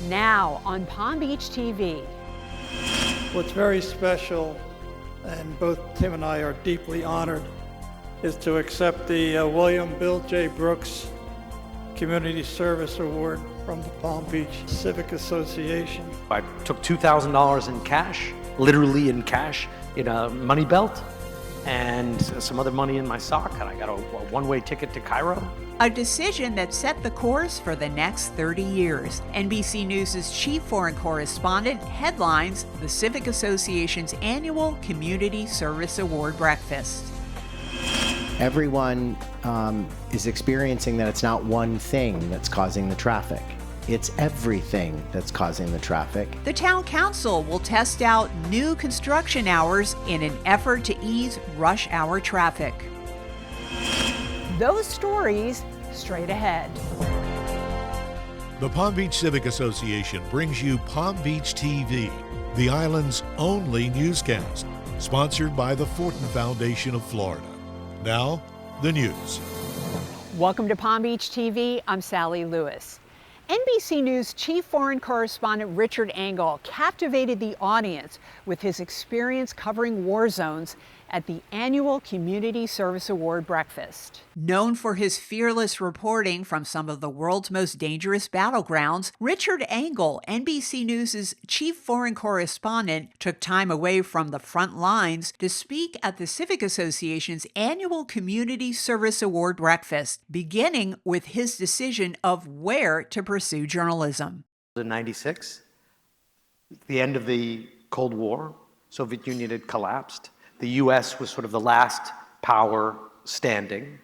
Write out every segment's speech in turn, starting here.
Now on Palm Beach TV. What's very special, and both Tim and I are deeply honored, is to accept the William Bill J. Brooks Community Service Award from the Palm Beach Civic Association. I took $2,000 in cash, literally in cash, in a money belt, and some other money in my sock, and I got a one-way ticket to Cairo. A decision that set the course for the next 30 years. NBC News' chief foreign correspondent headlines the Civic Association's annual Community Service Award breakfast. Everyone is experiencing that it's not one thing that's causing the traffic. It's everything that's causing the traffic. The town council will test out new construction hours in an effort to ease rush hour traffic. Those stories straight ahead. The Palm Beach Civic Association brings you Palm Beach TV, the island's only newscast, sponsored by the Fortin Foundation of Florida. Now, the news. Welcome to Palm Beach TV. I'm Sally Lewis. NBC News chief foreign correspondent Richard Engel captivated the audience with his experience covering war zones at the annual Community Service Award breakfast. Known for his fearless reporting from some of the world's most dangerous battlegrounds, Richard Engel, NBC News' chief foreign correspondent, took time away from the front lines to speak at the Civic Association's annual Community Service Award breakfast, beginning with his decision of where to pursue journalism. In '96, the end of the Cold War, Soviet Union had collapsed. The U.S. was sort of the last power standing.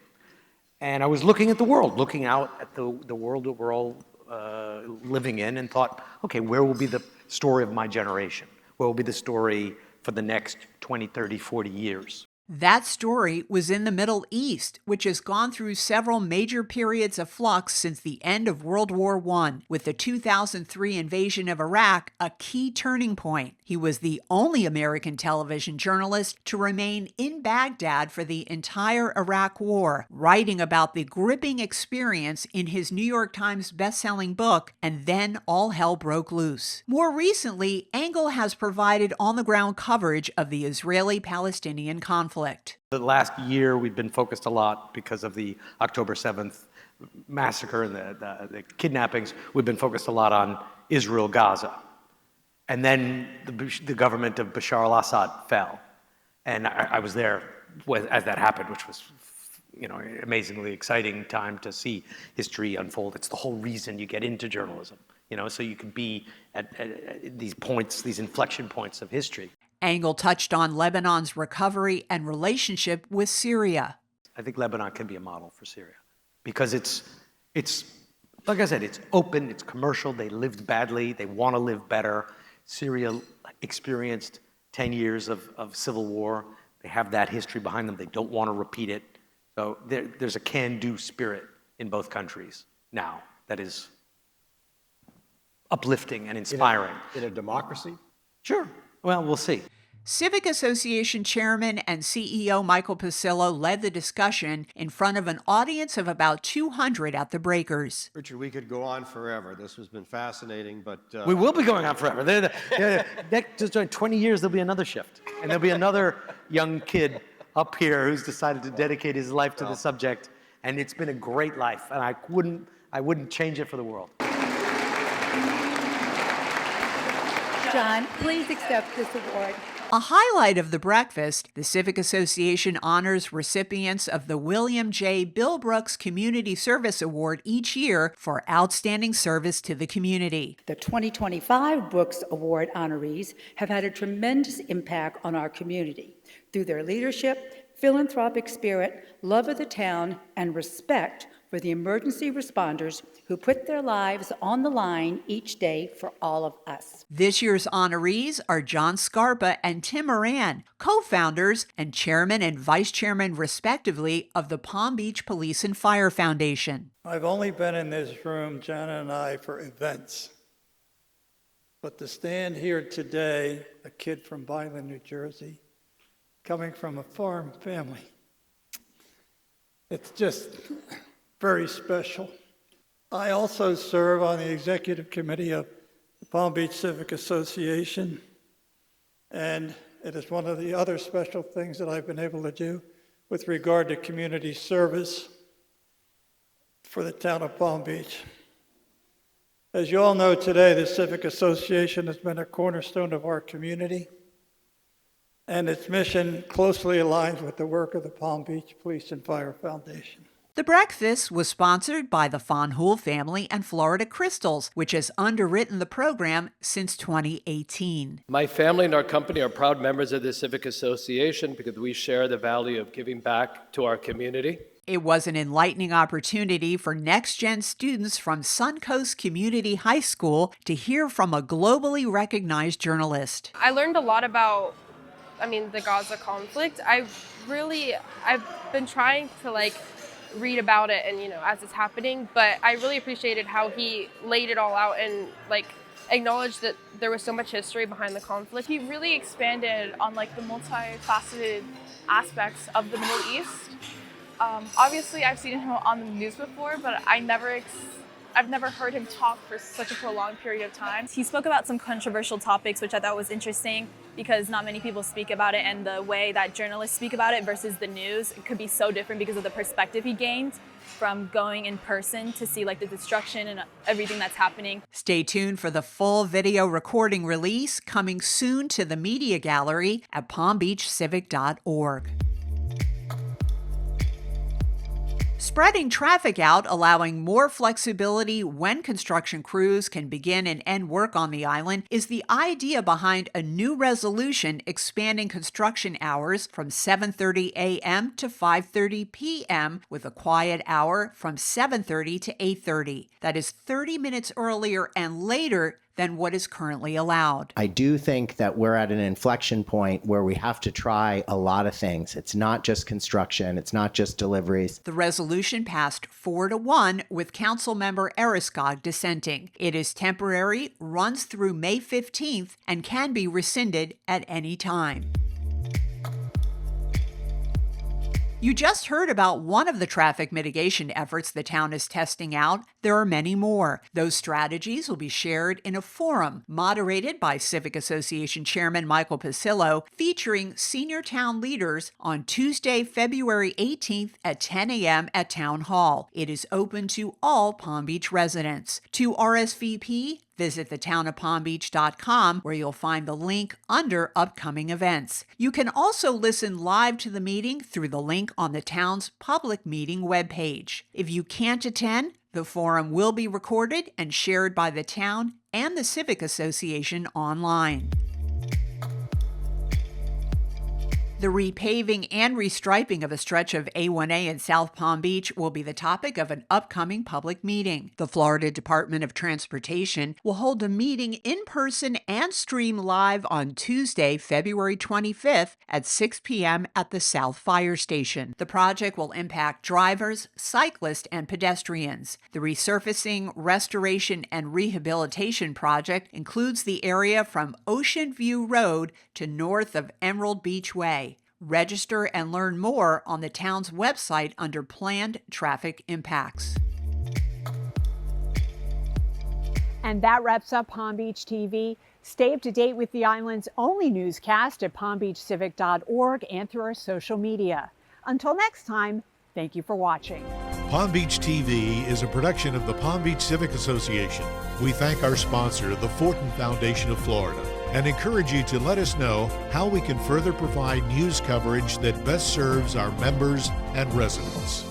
And I was looking at the world, looking out at the world that we're all living in, and thought, okay, where will be the story of my generation? Where will be the story for the next 20, 30, 40 years? That story was in the Middle East, which has gone through several major periods of flux since the end of World War I, with the 2003 invasion of Iraq a key turning point. He was the only American television journalist to remain in Baghdad for the entire Iraq War, writing about the gripping experience in his New York Times best-selling book, And Then All Hell Broke Loose. More recently, Engel has provided on-the-ground coverage of the Israeli-Palestinian conflict. The last year, we've been focused a lot because of the October 7th massacre and the kidnappings. We've been focused a lot on Israel, Gaza. And then the government of Bashar al-Assad fell. And I was there as that happened, which was, an amazingly exciting time to see history unfold. It's the whole reason you get into journalism, so you can be at these points, these inflection points of history. Engel touched on Lebanon's recovery and relationship with Syria. I think Lebanon can be a model for Syria because it's like I said, it's open, it's commercial, they lived badly, they want to live better. Syria experienced 10 years of civil war. They have that history behind them. They don't want to repeat it. So there's a can-do spirit in both countries now that is uplifting and inspiring. In a democracy? Sure. Well, we'll see. Civic Association Chairman and CEO Michael Pasillo led the discussion in front of an audience of about 200 at the Breakers. Richard, we could go on forever. This has been fascinating, but... We will be going on forever. Just 20 years, there'll be another shift. And there'll be another young kid up here who's decided to dedicate his life to the subject. And it's been a great life. And I wouldn't change it for the world. John, please accept this award. A highlight of the breakfast, the Civic Association honors recipients of the William J. Bill Brooks Community Service Award each year for outstanding service to the community. The 2025 Brooks Award honorees have had a tremendous impact on our community through their leadership, philanthropic spirit, love of the town, and respect for the emergency responders who put their lives on the line each day for all of us. This year's honorees are John Scarpa and Tim Moran, co-founders and chairman and vice chairman, respectively, of the Palm Beach Police and Fire Foundation. I've only been in this room, Jana and I, for events. But to stand here today, a kid from Byland, New Jersey, coming from a farm family, it's just very special. I also serve on the executive committee of Palm Beach Civic Association, and it is one of the other special things that I've been able to do with regard to community service for the town of Palm Beach. As you all know today, the Civic Association has been a cornerstone of our community, and its mission closely aligns with the work of the Palm Beach Police and Fire Foundation. The breakfast was sponsored by the Fonhoul family and Florida Crystals, which has underwritten the program since 2018. My family and our company are proud members of the Civic Association because we share the value of giving back to our community. It was an enlightening opportunity for next-gen students from Suncoast Community High School to hear from a globally recognized journalist. I learned a lot about, the Gaza conflict. I've been trying to read about it and, as it's happening, but I really appreciated how he laid it all out and acknowledged that there was so much history behind the conflict. He really expanded on the multifaceted aspects of the Middle East. Obviously, I've seen him on the news before, but I've never heard him talk for such a prolonged period of time. He spoke about some controversial topics, which I thought was interesting because not many people speak about it, and the way that journalists speak about it versus the news, it could be so different because of the perspective he gained from going in person to see the destruction and everything that's happening. Stay tuned for the full video recording release coming soon to the Media Gallery at palmbeachcivic.org. Spreading traffic out, allowing more flexibility when construction crews can begin and end work on the island, is the idea behind a new resolution expanding construction hours from 7:30 a.m. to 5:30 p.m. with a quiet hour from 7:30 to 8:30. That is 30 minutes earlier and later than what is currently allowed. I do think that we're at an inflection point where we have to try a lot of things. It's not just construction, it's not just deliveries. The resolution passed 4-1 with Council Member Eriskog dissenting. It is temporary, runs through May 15th, and can be rescinded at any time. You just heard about one of the traffic mitigation efforts the town is testing out. There are many more. Those strategies will be shared in a forum moderated by Civic Association Chairman Michael Pasillo, featuring senior town leaders on Tuesday, February 18th at 10 a.m. at Town Hall. It is open to all Palm Beach residents. To RSVP, visit thetownofpalmbeach.com, where you'll find the link under upcoming events. You can also listen live to the meeting through the link on the town's public meeting webpage. If you can't attend, the forum will be recorded and shared by the town and the Civic Association online. The repaving and restriping of a stretch of A1A in South Palm Beach will be the topic of an upcoming public meeting. The Florida Department of Transportation will hold a meeting in person and stream live on Tuesday, February 25th at 6 p.m. at the South Fire Station. The project will impact drivers, cyclists, and pedestrians. The resurfacing, restoration, and rehabilitation project includes the area from Ocean View Road to north of Emerald Beach Way. Register and learn more on the town's website under Planned Traffic Impacts. And that wraps up Palm Beach TV. Stay up to date with the island's only newscast at palmbeachcivic.org and through our social media. Until next time, thank you for watching. Palm Beach TV is a production of the Palm Beach Civic Association. We thank our sponsor, the Fortin Foundation of Florida, and encourage you to let us know how we can further provide news coverage that best serves our members and residents.